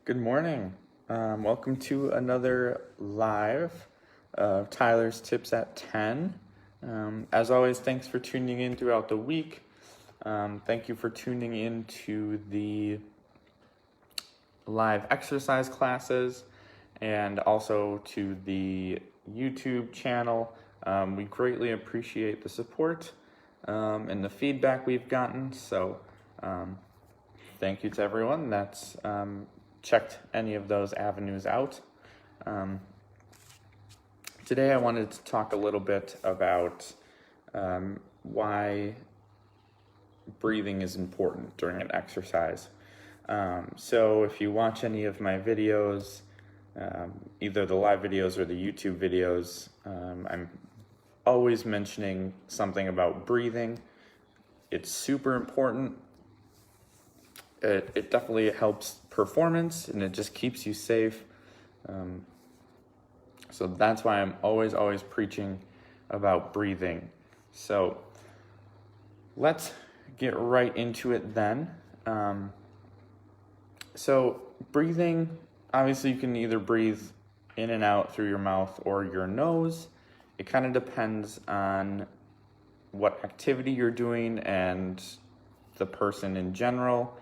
Good morning. Welcome to another live of Tyler's Tips at 10. As always, thanks for tuning in throughout the week. Thank you for tuning in to the live exercise classes and also to the YouTube channel. We greatly appreciate the support and the feedback we've gotten. So thank you to everyone that's checked any of those avenues out. Today I wanted to talk a little bit about why breathing is important during an exercise. So if you watch any of my videos, either the live videos or the YouTube videos, I'm always mentioning something about breathing. It's super important. It definitely helps performance and it just keeps you safe. So that's why I'm always preaching about breathing. So let's get right into it then. So breathing, obviously you can either breathe in and out through your mouth or your nose. It kind of depends on what activity you're doing and the person in general.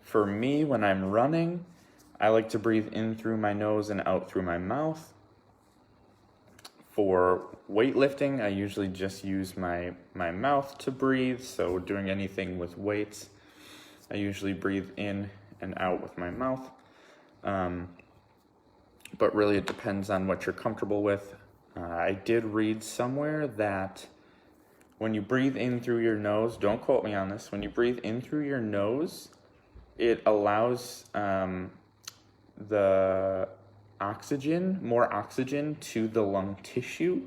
For me, when I'm running, I like to breathe in through my nose and out through my mouth. For weightlifting, I usually just use my mouth to breathe. So doing anything with weights, I usually breathe in and out with my mouth. But really it depends on what you're comfortable with. I did read somewhere that when you breathe in through your nose, don't quote me on this, when you breathe in through your nose, it allows the more oxygen to the lung tissue.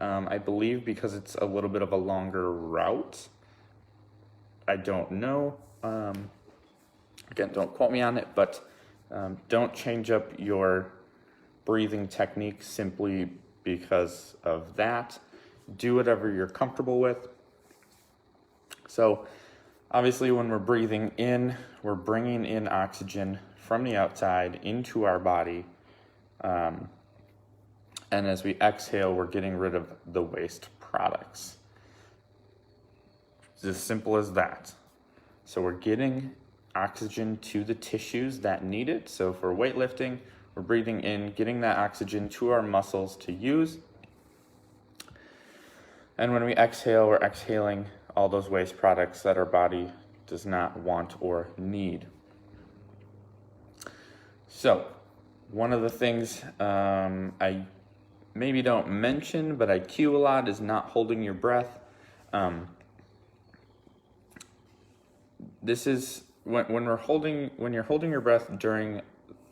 I believe because it's a little bit of a longer route. I don't know. Again, don't quote me on it, but don't change up your breathing technique simply because of that. Do whatever you're comfortable with. So obviously when we're breathing in, we're bringing in oxygen from the outside into our body. And as we exhale, we're getting rid of the waste products. It's as simple as that. So we're getting oxygen to the tissues that need it. So for weightlifting, we're breathing in, getting that oxygen to our muscles to use. And when we exhale, we're exhaling all those waste products that our body does not want or need. So one of the things I maybe don't mention, but I cue a lot, is not holding your breath. This is when you're holding your breath during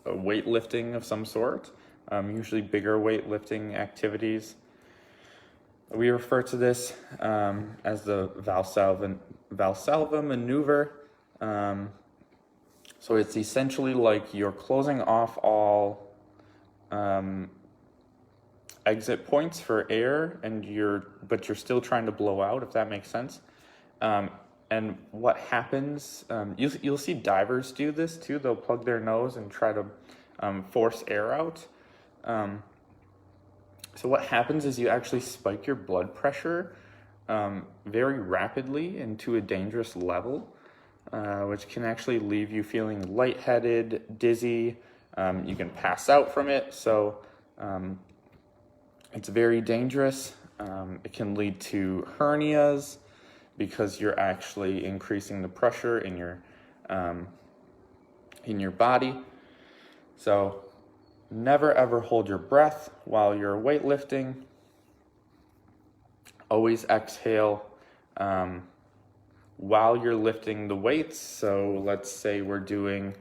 a weightlifting of some sort, usually bigger weightlifting activities. We refer to this as the Valsalva maneuver. So it's essentially like you're closing off all exit points for air, but you're still trying to blow out, if that makes sense. And what happens, you'll see divers do this too. They'll plug their nose and try to force air out. So what happens is you actually spike your blood pressure very rapidly into a dangerous level, which can actually leave you feeling lightheaded, dizzy. You can pass out from it. So it's very dangerous. It can lead to hernias because you're actually increasing the pressure in your body. So never ever hold your breath while you're weightlifting. Always exhale while you're lifting the weights. So let's say we're doing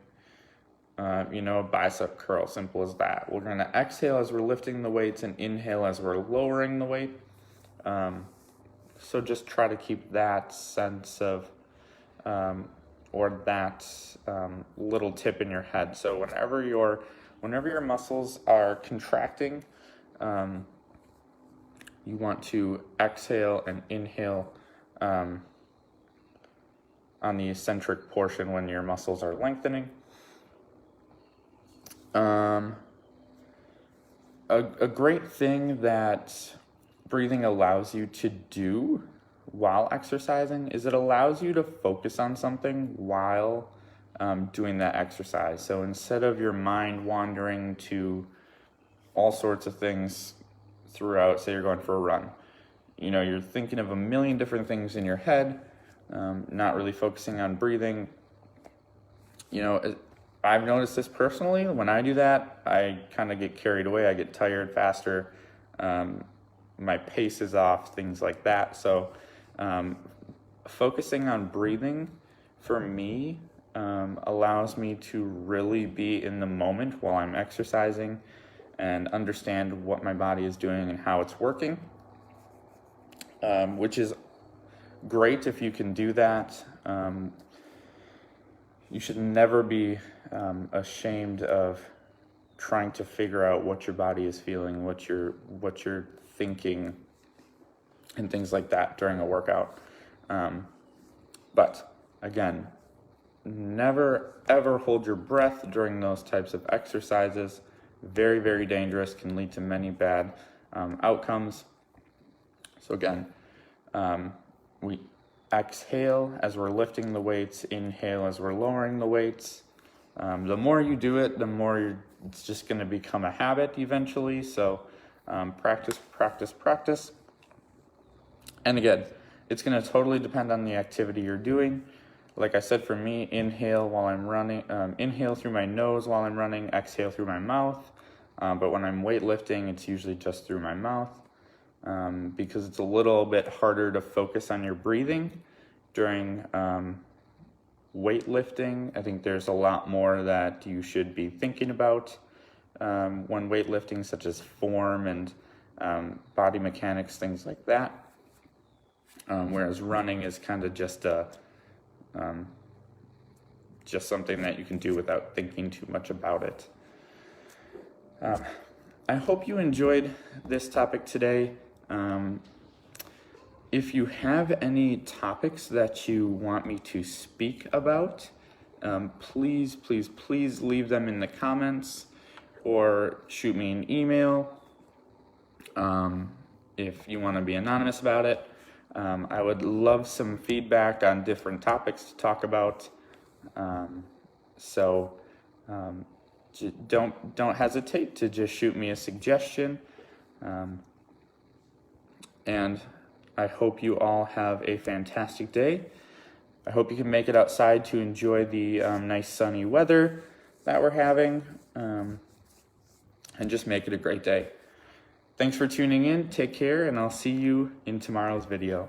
a bicep curl, simple as that. We're going to exhale as we're lifting the weights and inhale as we're lowering the weight. So just try to keep that sense of, or that little tip in your head. So whenever your muscles are contracting, you want to exhale and inhale on the eccentric portion when your muscles are lengthening. A great thing that breathing allows you to do while exercising is it allows you to focus on something while doing that exercise. So instead of your mind wandering to all sorts of things throughout, say you're going for a run, you're thinking of a million different things in your head, not really focusing on breathing. I've noticed this personally. When I do that, I kind of get carried away. I get tired faster. My pace is off, things like that. So focusing on breathing for me allows me to really be in the moment while I'm exercising and understand what my body is doing and how it's working, which is great if you can do that. You should never be ashamed of trying to figure out what your body is feeling, what you're thinking, and things like that during a workout. But again, never ever hold your breath during those types of exercises. Very, very dangerous, can lead to many bad outcomes. So again, we exhale as we're lifting the weights, inhale as we're lowering the weights. The more you do it, the more it's just going to become a habit eventually. So practice, practice, practice. And again, it's going to totally depend on the activity you're doing. Like I said, for me, inhale while I'm running, inhale through my nose while I'm running, exhale through my mouth. But when I'm weightlifting, it's usually just through my mouth. Because it's a little bit harder to focus on your breathing during weightlifting. I think there's a lot more that you should be thinking about when weightlifting, such as form and body mechanics, things like that. Whereas running is kind of just something that you can do without thinking too much about it. I hope you enjoyed this topic today. If you have any topics that you want me to speak about, please leave them in the comments or shoot me an email if you want to be anonymous about it. I would love some feedback on different topics to talk about. Don't hesitate to just shoot me a suggestion. And I hope you all have a fantastic day. I hope you can make it outside to enjoy the nice sunny weather that we're having, and just make it a great day. Thanks for tuning in. Take care, and I'll see you in tomorrow's video.